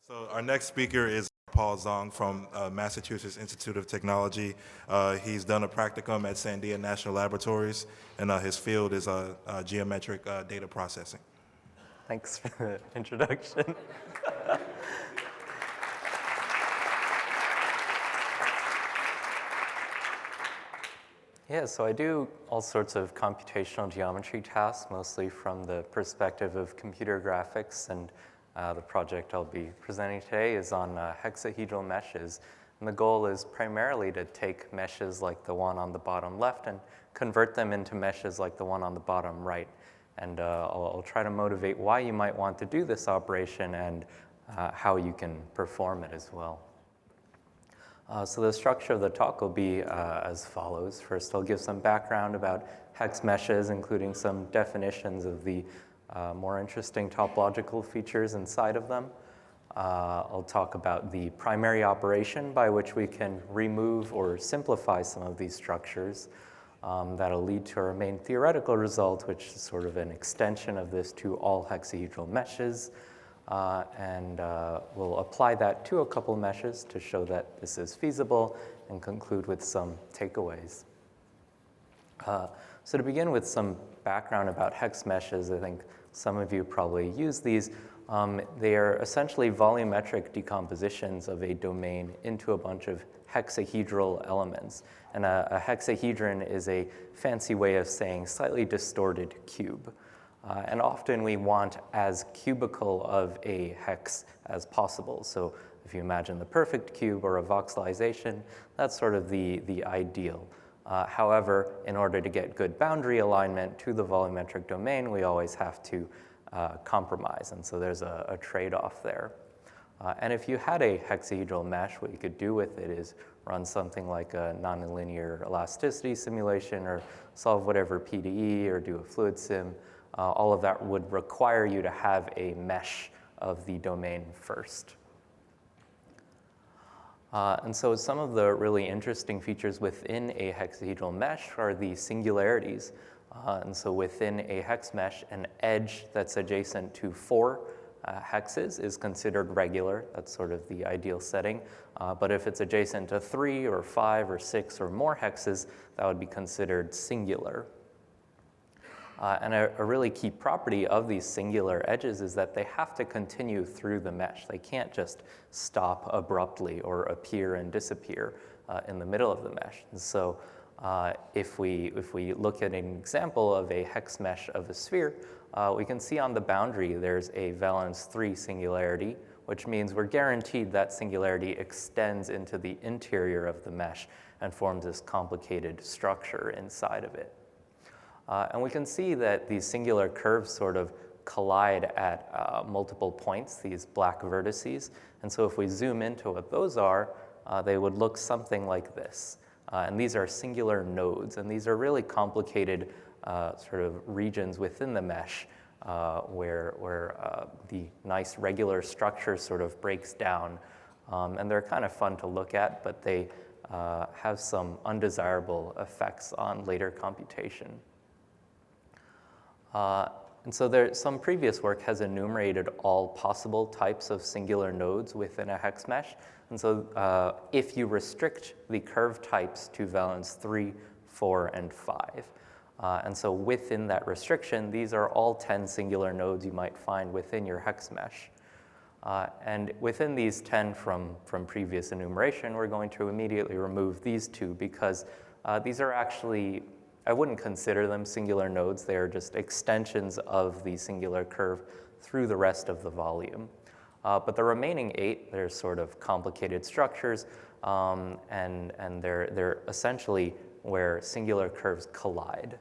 So our next speaker is Paul Zong from Massachusetts Institute of Technology. He's done a practicum at Sandia National Laboratories, and his field is geometric data processing. Thanks for the introduction. Yeah, so I do all sorts of computational geometry tasks, mostly from the perspective of computer graphics, and the project I'll be presenting today is on hexahedral meshes. And the goal is primarily to take meshes like the one on the bottom left and convert them into meshes like the one on the bottom right. And I'll try to motivate why you might want to do this operation and how you can perform it as well. So the structure of the talk will be as follows. First, I'll give some background about hex meshes, including some definitions of the more interesting topological features inside of them. I'll talk about the primary operation by which we can remove or simplify some of these structures. That'll lead to our main theoretical result, which is sort of an extension of this to all hexahedral meshes. And we'll apply that to a couple meshes to show that this is feasible and conclude with some takeaways. So to begin with some background about hex meshes, I think some of you probably use these. They are essentially volumetric decompositions of a domain into a bunch of hexahedral elements. And a hexahedron is a fancy way of saying slightly distorted cube. And often we want as cubical of a hex as possible. So if you imagine the perfect cube or a voxelization, that's sort of the ideal. However, in order to get good boundary alignment to the volumetric domain, we always have to compromise. And so there's a trade-off there. And if you had a hexahedral mesh, what you could do with it is run something like a nonlinear elasticity simulation or solve whatever PDE or do a fluid sim. All of that would require you to have a mesh of the domain first. And so some of the really interesting features within a hexahedral mesh are the singularities. And so within a hex mesh, an edge that's adjacent to 4 hexes is considered regular. That's sort of the ideal setting. But if it's adjacent to 3 or 5 or 6 or more hexes, that would be considered singular. And a really key property of these singular edges is that they have to continue through the mesh. They can't just stop abruptly or appear and disappear in the middle of the mesh. And so if we look at an example of a hex mesh of a sphere, we can see on the boundary there's a valence 3 singularity, which means we're guaranteed that singularity extends into the interior of the mesh and forms this complicated structure inside of it. And we can see that these singular curves sort of collide at multiple points, these black vertices. And so if we zoom into what those are, they would look something like this. And these are singular nodes. And these are really complicated sort of regions within the mesh where the nice regular structure sort of breaks down. And they're kind of fun to look at, but they have some undesirable effects on later computation. And so some previous work has enumerated all possible types of singular nodes within a hex mesh. And so if you restrict the curve types to valence 3, 4, and 5, and so within that restriction, these are all 10 singular nodes you might find within your hex mesh. And within these 10 from previous enumeration, we're going to immediately remove these 2 because these are actually, I wouldn't consider them singular nodes. They are just extensions of the singular curve through the rest of the volume. But the remaining 8, they're sort of complicated structures, and they're essentially where singular curves collide.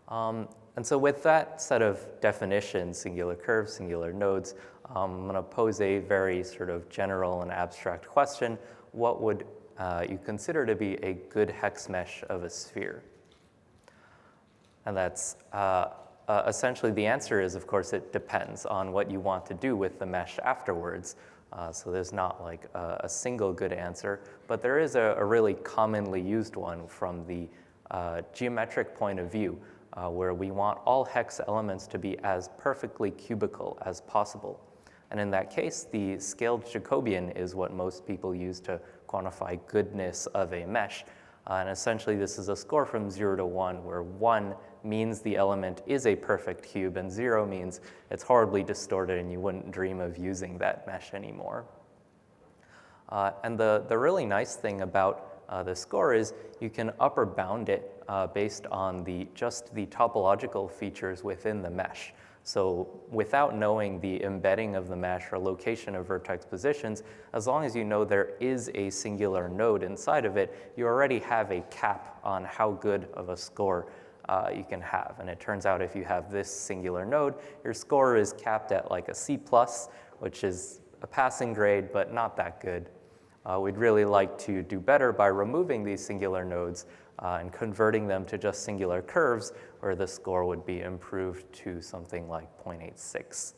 And so with that set of definitions, singular curves, singular nodes, I'm going to pose a very sort of general and abstract question. What would you consider to be a good hex mesh of a sphere? And that's essentially the answer is, of course, it depends on what you want to do with the mesh afterwards. So there's not like a single good answer, but there is a really commonly used one from the geometric point of view, where we want all hex elements to be as perfectly cubical as possible. And in that case, the scaled Jacobian is what most people use to quantify goodness of a mesh. And essentially, this is a score from 0 to 1, where 1 means the element is a perfect cube, and 0 means it's horribly distorted and you wouldn't dream of using that mesh anymore. And the really nice thing about the score is you can upper bound it based on just the topological features within the mesh. So without knowing the embedding of the mesh or location of vertex positions, as long as you know there is a singular node inside of it, you already have a cap on how good of a score you can have. And it turns out if you have this singular node, your score is capped at like a C+, which is a passing grade, but not that good. We'd really like to do better by removing these singular nodes and converting them to just singular curves, where the score would be improved to something like 0.86.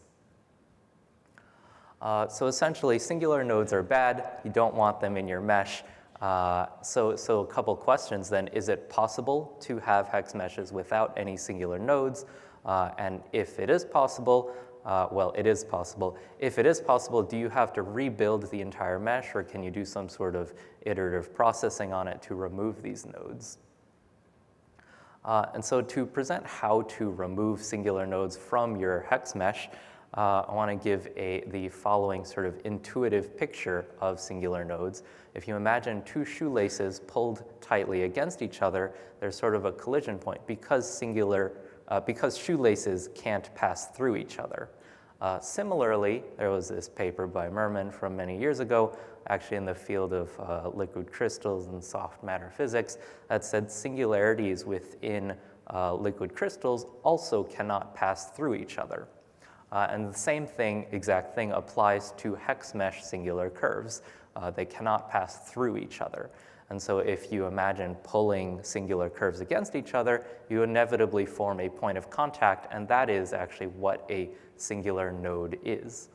So essentially, singular nodes are bad. You don't want them in your mesh. So a couple questions then. Is it possible to have hex meshes without any singular nodes? And if it is possible, well, it is possible. If it is possible, do you have to rebuild the entire mesh, or can you do some sort of iterative processing on it to remove these nodes? And so to present how to remove singular nodes from your hex mesh, I want to give the following sort of intuitive picture of singular nodes. If you imagine two shoelaces pulled tightly against each other, there's sort of a collision point because shoelaces can't pass through each other. Similarly, there was this paper by Merman from many years ago, actually in the field of liquid crystals and soft matter physics, that said singularities within liquid crystals also cannot pass through each other. And the same exact thing applies to hex mesh singular curves. They cannot pass through each other. And so if you imagine pulling singular curves against each other, you inevitably form a point of contact, and that is actually what a singular node is.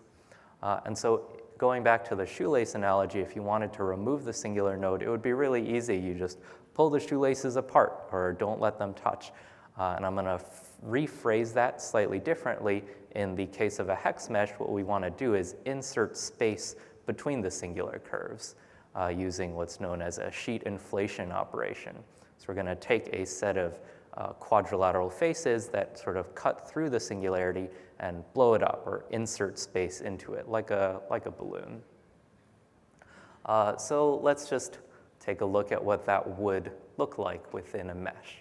And so going back to the shoelace analogy, if you wanted to remove the singular node, it would be really easy. You just pull the shoelaces apart or don't let them touch. And I'm going to rephrase that slightly differently. In the case of a hex mesh, what we want to do is insert space between the singular curves using what's known as a sheet inflation operation. So we're going to take a set of quadrilateral faces that sort of cut through the singularity and blow it up or insert space into it like a balloon. So let's just take a look at what that would look like within a mesh.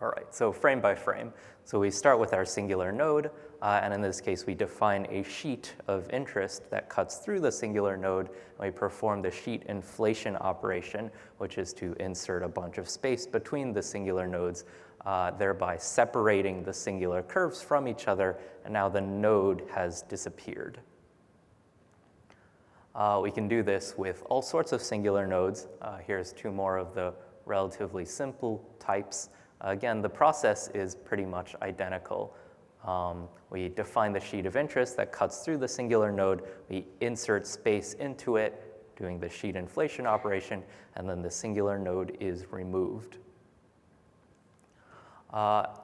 All right, so frame by frame. So we start with our singular node, and in this case, we define a sheet of interest that cuts through the singular node, and we perform the sheet inflation operation, which is to insert a bunch of space between the singular nodes, thereby separating the singular curves from each other, and now the node has disappeared. We can do this with all sorts of singular nodes. Here's two more of the relatively simple types. Again, the process is pretty much identical. We define the sheet of interest that cuts through the singular node. We insert space into it, doing the sheet inflation operation, and then the singular node is removed.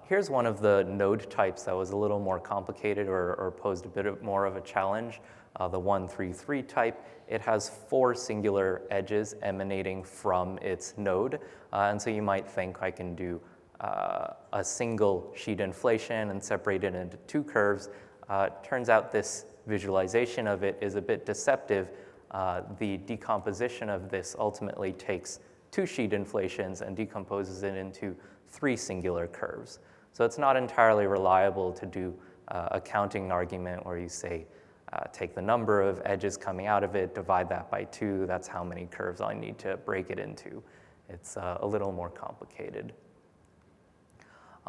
Here's one of the node types that was a little more complicated or posed a bit more of a challenge, the 133 type. It has 4 singular edges emanating from its node, and so you might think I can do a single sheet inflation and separate it into 2 curves. Turns out this visualization of it is a bit deceptive. The decomposition of this ultimately takes 2 sheet inflations and decomposes it into 3 singular curves. So it's not entirely reliable to do a counting argument where you say, take the number of edges coming out of it, divide that by 2, that's how many curves I need to break it into. It's a little more complicated.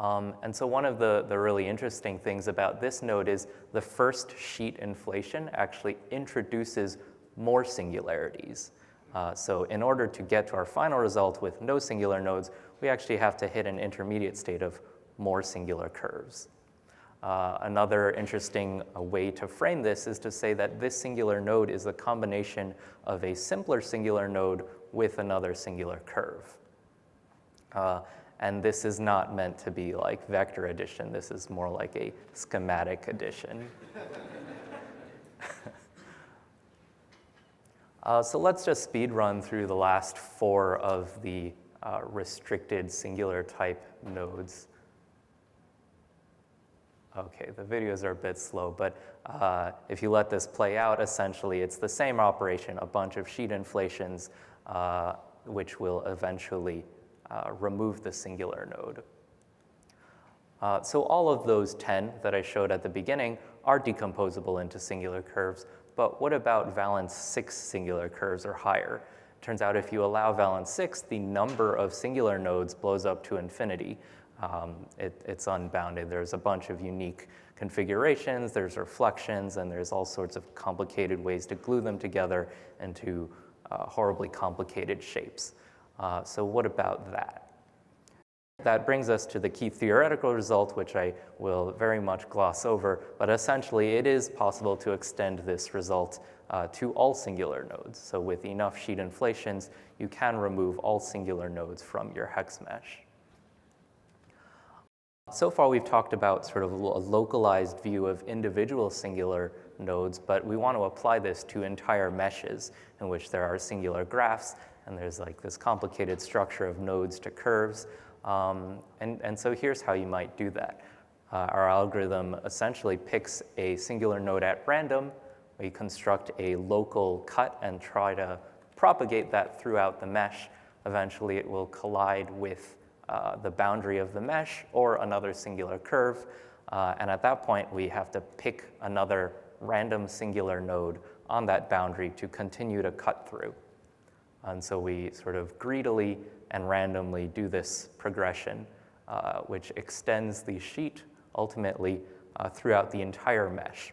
And so one of the really interesting things about this node is the first sheet inflation actually introduces more singularities. So in order to get to our final result with no singular nodes, we actually have to hit an intermediate state of more singular curves. Another interesting way to frame this is to say that this singular node is a combination of a simpler singular node with another singular curve. And this is not meant to be like vector addition. This is more like a schematic addition. So let's just speed run through the last 4 of the restricted singular type nodes. Okay, the videos are a bit slow, but if you let this play out, essentially it's the same operation, a bunch of sheet inflations, which will eventually remove the singular node. So all of those 10 that I showed at the beginning are decomposable into singular curves, but what about valence 6 singular curves or higher? Turns out if you allow valence 6, the number of singular nodes blows up to infinity. It's unbounded. There's a bunch of unique configurations, there's reflections, and there's all sorts of complicated ways to glue them together into horribly complicated shapes. So what about that? That brings us to the key theoretical result, which I will very much gloss over, but essentially it is possible to extend this result to all singular nodes. So with enough sheet inflations, you can remove all singular nodes from your hex mesh. So far we've talked about sort of a localized view of individual singular nodes, but we want to apply this to entire meshes in which there are singular graphs, and there's like this complicated structure of nodes to curves. And so here's how you might do that. Our algorithm essentially picks a singular node at random. We construct a local cut and try to propagate that throughout the mesh. Eventually it will collide with the boundary of the mesh or another singular curve. And at that point, we have to pick another random singular node on that boundary to continue to cut through. And so we sort of greedily and randomly do this progression, which extends the sheet ultimately throughout the entire mesh.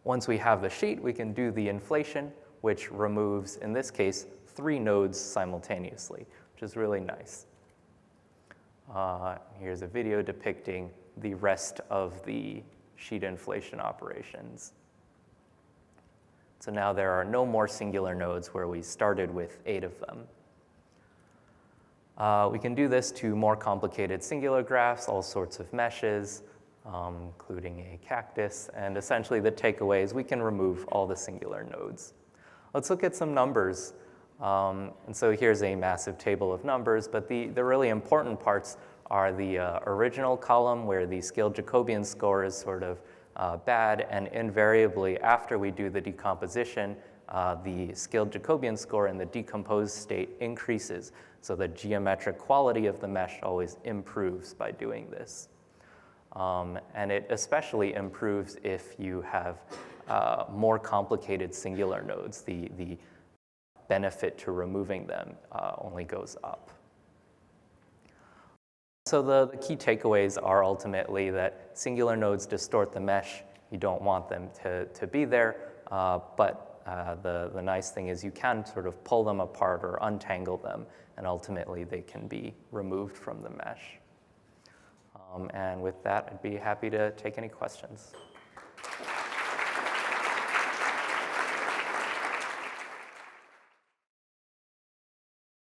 Once we have the sheet, we can do the inflation, which removes, in this case, 3 nodes simultaneously, which is really nice. Here's a video depicting the rest of the sheet inflation operations. So now there are no more singular nodes where we started with 8 of them. We can do this to more complicated singular graphs, all sorts of meshes, including a cactus, and essentially the takeaway is we can remove all the singular nodes. Let's look at some numbers. And so here's a massive table of numbers, but the really important parts are the original column where the scaled Jacobian score is sort of bad, and invariably after we do the decomposition, the scaled Jacobian score in the decomposed state increases. So the geometric quality of the mesh always improves by doing this. And it especially improves if you have more complicated singular nodes. The benefit to removing them only goes up. So the key takeaways are ultimately that singular nodes distort the mesh. You don't want them to be there, but the nice thing is you can sort of pull them apart or untangle them, and ultimately they can be removed from the mesh. And with that, I'd be happy to take any questions.